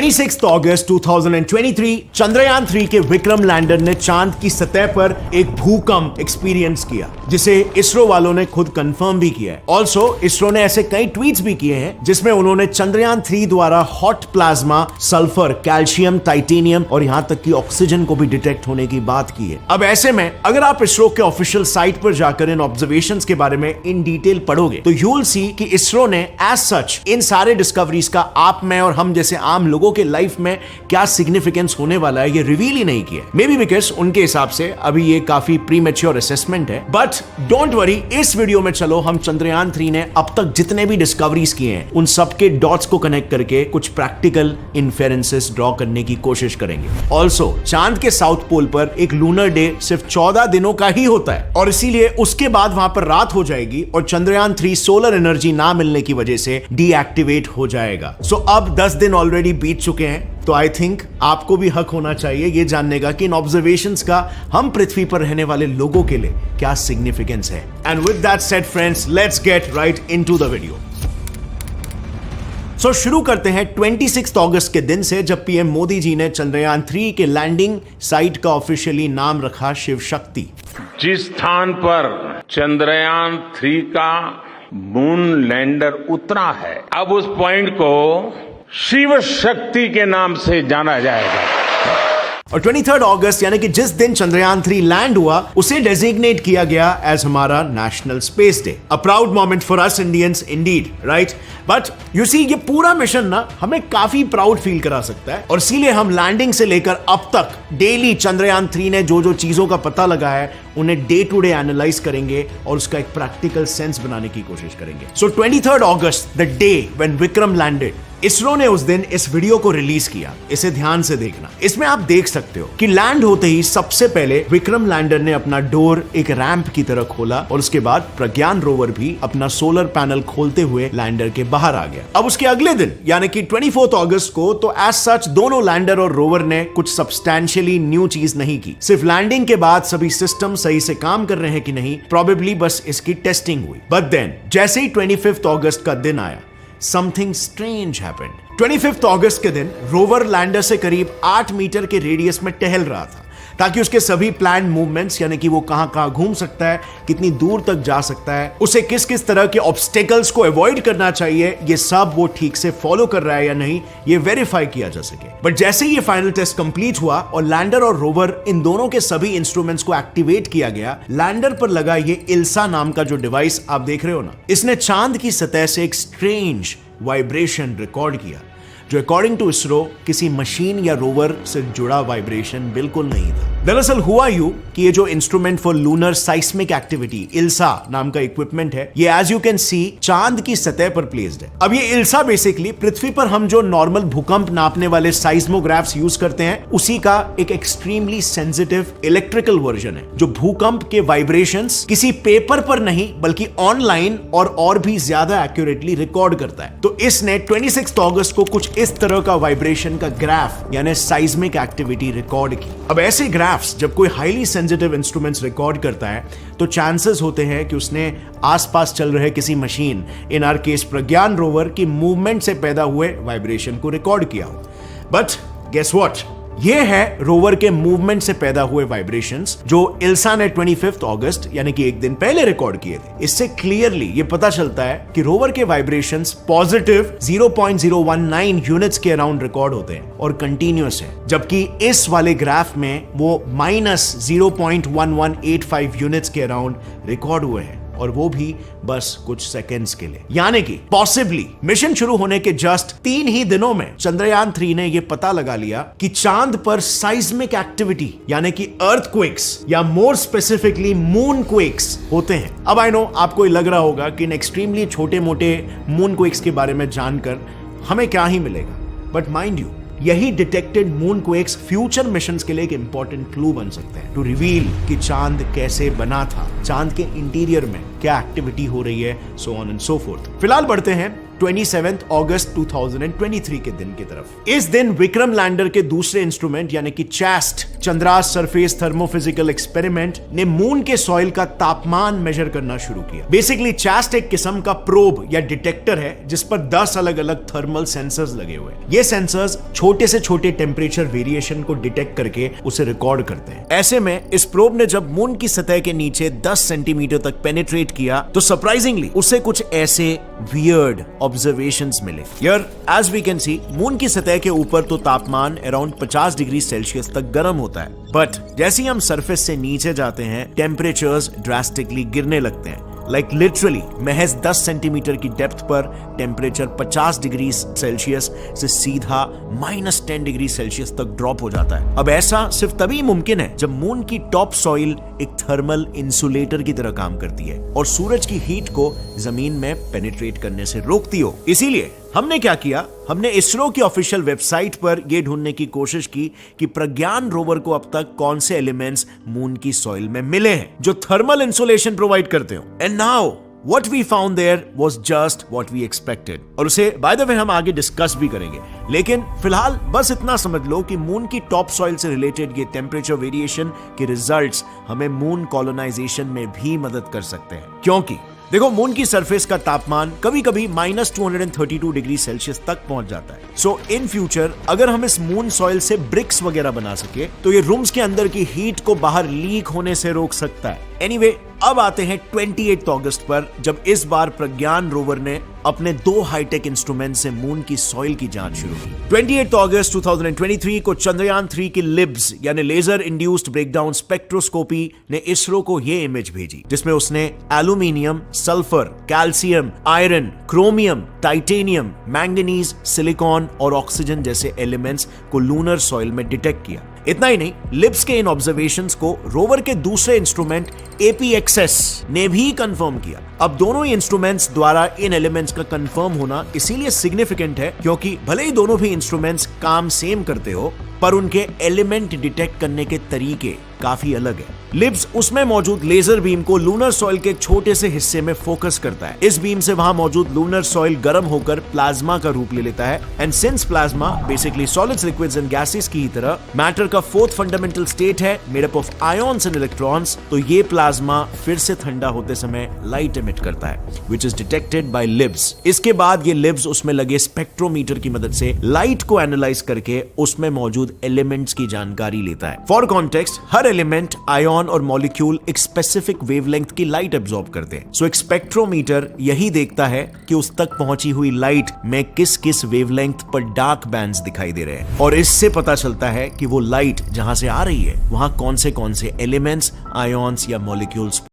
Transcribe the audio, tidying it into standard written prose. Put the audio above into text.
26 अगस्त 2023 चंद्रयान 3 के विक्रम लैंडर ने चांद की सतह पर एक भूकंप एक्सपीरियंस किया, जिसे इसरो वालों ने खुद कंफर्म भी किया है। ऑल्सो इसरो ने ऐसे कई ट्वीट्स भी किए हैं जिसमें उन्होंने चंद्रयान 3 द्वारा hot plasma, sulphur, calcium, titanium और यहां तक कि ऑक्सीजन को भी डिटेक्ट होने की बात की है। अब ऐसे में अगर आप इसरो के ऑफिशियल साइट पर जाकर इन ऑब्जर्वेशंस के बारे में इन डिटेल पढ़ोगे तो यू विल सी कि इसरो ने एज सच इन सारे डिस्कवरीज का आप, मैं और हम जैसे आम लोगों के लाइफ में क्या सिग्निफिकेंस होने वाला है ये रिवील ही नहीं किया। मे बी बिकॉज उनके हिसाब से अभी ये काफी प्रीमेच्योर असेसमेंट है। बट डोंट वरी, इस वीडियो में चलो हम चंद्रयान 3 ने अब तक जितने भी डिस्कवरीज किए हैं उन सबके डॉट्स को कनेक्ट करके कुछ प्रैक्टिकल इन्फेरेंसेस ड्रॉ करने की कोशिश करेंगे। ऑल्सो चांद के साउथ पोल पर एक लूनर डे सिर्फ 14 दिनों का ही होता है और इसीलिए उसके बाद वहां पर रात हो जाएगी और चंद्रयान 3 सोलर एनर्जी ना मिलने की वजह से डीएक्टिवेट हो जाएगा। सो अब 10 दिन ऑलरेडी बीत चुके हैं, तो आई थिंक आपको भी हक होना चाहिए ये जानने का कि इन ऑब्जर्वेशंस का हम पृथ्वी पर रहने वाले लोगों के लिए क्या सिग्निफिकेंस है। And with that said friends, let's get right into the video. So शुरू करते हैं 26 अगस्त के दिन से, जब पीएम मोदी जी ने चंद्रयान 3 के लैंडिंग साइट का ऑफिशियली नाम रखा शिव शक्ति। जिस स्थान पर चंद्रयान 3 का मून लैंडर उतरा है, अब उस पॉइंट को शिव शक्ति के नाम से जाना जाएगा। और 23 अगस्त यानी कि जिस दिन चंद्रयान 3 लैंड हुआ उसे डेजिग्नेट किया गया एज हमारा national space day. A proud moment for us Indians indeed, right? But you see, ये पूरा मिशन ना हमें काफी प्राउड फील करा सकता है और इसीलिए हम लैंडिंग से लेकर अब तक डेली चंद्रयान 3 ने जो जो चीजों का पता लगा है उन्हें डे टू डे एनालाइज करेंगे और उसका एक प्रैक्टिकल सेंस बनाने की कोशिश करेंगे। सो 23 अगस्त, the day when Vikram landed, ISRO ने उस दिन इस वीडियो को रिलीज किया। इसे ध्यान से देखना। इसमें आप देख सकते हो कि लैंड होते ही सबसे पहले विक्रम लैंडर ने अपना डोर एक रैंप की तरह खोला और उसके बाद प्रज्ञान रोवर भी अपना सोलर पैनल खोलते हुए लैंडर के बाहर आ गया। अब उसके अगले दिन यानी कि 24 अगस्त को तो एज सच दोनों लैंडर और रोवर ने कुछ सब्सटैंशियली न्यू चीज नहीं की। सिर्फ लैंडिंग के बाद सभी सिस्टम सही से काम कर रहे हैं कि नहीं, प्रोबेबली बस इसकी टेस्टिंग हुई। बट देन जैसे ही 25 अगस्त का दिन आया, something strange happened. 25 अगस्त के दिन रोवर लैंडर से करीब 8 मीटर के रेडियस में टहल रहा था ताकि उसके सभी प्लान मूवमेंट्स, यानी कि वो कहां घूम सकता है, कितनी दूर तक जा सकता है, उसे किस किस तरह के ऑब्स्टेकल्स को अवॉइड करना चाहिए, ये सब वो ठीक से फॉलो कर रहा है या नहीं, ये वेरीफाई किया जा सके। बट जैसे ही ये फाइनल टेस्ट कंप्लीट हुआ और लैंडर और रोवर इन दोनों के सभी इंस्ट्रूमेंट्स को एक्टिवेट किया गया, लैंडर पर लगा ये इल्सा नाम का जो डिवाइस आप देख रहे हो ना, इसने चांद की सतह से एक स्ट्रेंज वाइब्रेशन रिकॉर्ड किया जो अकॉर्डिंग टू इसरो किसी मशीन या रोवर से जुड़ा वाइब्रेशन बिल्कुल नहीं था। दरअसल हुआ यूं कि ये जो instrument for lunar seismic activity, ILSA नाम का इक्विपमेंट है, ये एज यू कैन सी चांद की सतह पर प्लेस्ड है। अब ये इल्सा बेसिकली पृथ्वी पर हम जो नॉर्मल भूकंप नापने वाले साइस्मोग्राफ्स यूज करते हैं उसी का एक एक्सट्रीमली सेंसिटिव इलेक्ट्रिकल वर्जन है, जो भूकंप के वाइब्रेशंस किसी पेपर पर नहीं बल्कि ऑनलाइन और भी ज्यादा एक्यूरेटली रिकॉर्ड करता है। तो इसने 26 अगस्त को कुछ इस तरह का वाइब्रेशन का ग्राफ यानी साइस्मिक एक्टिविटी रिकॉर्ड की। अब ऐसे ग्राफ्स जब कोई हाईली सेंसिटिव इंस्ट्रूमेंट्स रिकॉर्ड करता है तो चांसेस होते हैं कि उसने आसपास चल रहे किसी machine, in are case Pragyan rover की मूवमेंट से पैदा हुए वाइब्रेशन को रिकॉर्ड किया हो। बट गेस व्हाट, ये है रोवर के मूवमेंट से पैदा हुए वाइब्रेशंस जो इल्सा ने 25 अगस्त यानी कि एक दिन पहले रिकॉर्ड किए थे। इससे क्लियरली ये पता चलता है कि रोवर के वाइब्रेशंस पॉजिटिव 0.019 यूनिट्स के अराउंड रिकॉर्ड होते हैं और कंटिन्यूअस है, जबकि इस वाले ग्राफ में वो माइनस 0.1185 यूनिट्स के अराउंड रिकॉर्ड हुए हैं और वो भी बस कुछ सेकेंड्स के लिए। यानी कि पॉसिबली मिशन शुरू होने के जस्ट 3 ही दिनों में चंद्रयान 3 ने ये पता लगा लिया कि चांद पर साइस्मिक एक्टिविटी यानी कि अर्थक्वेक्स या मोर स्पेसिफिकली मून क्वेक्स होते हैं। अब आई नो आपको लग रहा होगा कि इन एक्सट्रीमली छोटे मोटे मून क्वेक्स के बारे में जानकर हमें क्या ही मिलेगा, बट माइंड यू, यही detected moon quakes future missions के लिए एक इंपॉर्टेंट क्लू बन सकते हैं टू रिवील कि चांद कैसे बना था, चांद के इंटीरियर में क्या एक्टिविटी हो रही है, so on and so fourth. फिलहाल बढ़ते हैं 27 अगस्त 2023 के दिन की तरफ। इस दिन विक्रम लैंडर के दूसरे इंस्ट्रूमेंट यानी कि chest Chandra's surface thermophysical experiment ने मून के सॉइल का तापमान मेजर करना शुरू किया। बेसिकली चैस्ट एक किस्म का प्रोब या डिटेक्टर है जिस पर 10 अलग अलग थर्मल सेंसर्स लगे हुए हैं। ये सेंसर्स छोटे से छोटे टेम्परेचर वेरिएशन को डिटेक्ट करके उसे रिकॉर्ड करते हैं। ऐसे में इस प्रोब ने जब मून की सतह के नीचे 10 सेंटीमीटर तक पेनिट्रेट किया तो सरप्राइजिंगली उसे कुछ ऐसे वियर्ड ऑब्जर्वेशंस मिले। Here as we can see moon की सतह के ऊपर तो तापमान अराउंड 50 डिग्री सेल्सियस तक गर्म होता है, बट जैसे ही हम सरफेस से नीचे जाते हैं टेम्परेचर्स ड्रास्टिकली गिरने लगते हैं। लाइक लिटरली महज 10 सेंटीमीटर की डेप्थ पर टेम्परेचर 50 डिग्री सेल्सियस से सीधा -10 डिग्री सेल्सियस तक ड्रॉप हो जाता है। अब ऐसा सिर्फ तभी मुमकिन है जब मून की टॉप सॉइल एक थर्मल इंसुलेटर की तरह काम करती है और सूरज की हीट को जमीन में पेनिट्रेट करने से रोकती हो। इसीलिए हमने क्या किया, हमने इसरो की ऑफिशियल वेबसाइट पर यह ढूंढने की कोशिश की कि प्रज्ञान रोवर को अब तक कौन से एलिमेंट्स मून की सॉइल में मिले हैं जो थर्मल इंसुलेशन प्रोवाइड करते हो। And now what we found there was just what we expected। और उसे बाय द वे हम आगे डिस्कस भी करेंगे, लेकिन फिलहाल बस इतना समझ लो कि मून की टॉप सॉइल से रिलेटेड ये टेम्परेचर वेरिएशन के रिजल्ट्स हमें मून कॉलोनाइजेशन में भी मदद कर सकते हैं। क्योंकि देखो मून की सरफेस का तापमान कभी कभी -232 डिग्री सेल्सियस तक पहुंच जाता है। सो इन फ्यूचर अगर हम इस मून सॉइल से ब्रिक्स वगैरह बना सके तो ये रूम्स के अंदर की हीट को बाहर लीक होने से रोक सकता है। एनीवे, अब आते हैं 28 अगस्त पर जब इस बार प्रज्ञान रोवर ने अपने 2 हाईटेक इंस्ट्रूमेंट से मून की सॉइल की जांच शुरू की। 28 अगस्त 2023 को चंद्रयान 3 की लिब्स यानी लेजर इंड्यूस्ड ब्रेकडाउन स्पेक्ट्रोस्कोपी ने इसरो को यह इमेज भेजी जिसमें उसने aluminium, sulphur, calcium, iron, chromium, titanium, manganese, silicon और ऑक्सीजन जैसे एलिमेंट्स को लूनर सॉइल में डिटेक्ट किया। इतना ही नहीं, लिब्स के इन ऑब्जर्वेशंस को रोवर के दूसरे इंस्ट्रूमेंट APXS ने भी कंफर्म किया। अब दोनों ही इंस्ट्रूमेंट्स द्वारा इन एलिमेंट्स का कंफर्म होना इसीलिए सिग्निफिकेंट है क्योंकि भले ही दोनों भी इंस्ट्रूमेंट्स काम सेम करते हो पर उनके एलिमेंट डिटेक्ट करने के तरीके काफी अलग है। लिब्स उसमें मौजूद लेजर बीम को लूनर सॉइल के एक छोटे से हिस्से में फोकस करता है। इस बीम से वहां मौजूद लूनर सॉइल गर्म होकर प्लाज्मा का रूप ले लेता है। And since plasma basically solids, liquids and gases की तरह मैटर का 4th फंडामेंटल स्टेट है made up of ions and electrons, तो ये प्लाज्मा फिर से ठंडा होते समय लाइट एमिट करता है which is detected by libs. इसके बाद ये लिब्स उसमें लगे स्पेक्ट्रोमीटर की मदद से लाइट को एनालाइज करके उसमें मौजूद एलिमेंट्स की जानकारी लेता है। For context, her element, ion और मॉलिक्यूल एक स्पेसिफिक वेवलेंथ की लाइट एब्जॉर्ब करते हैं। सो एक स्पेक्ट्रोमीटर यही देखता है कि उस तक पहुंची हुई लाइट में किस किस वेवलेंथ पर डार्क बैंड्स दिखाई दे रहे हैं और इससे पता चलता है कि वो लाइट जहां से आ रही है वहां कौन से एलिमेंट्स, आयन्स या मॉलिक्यूल्स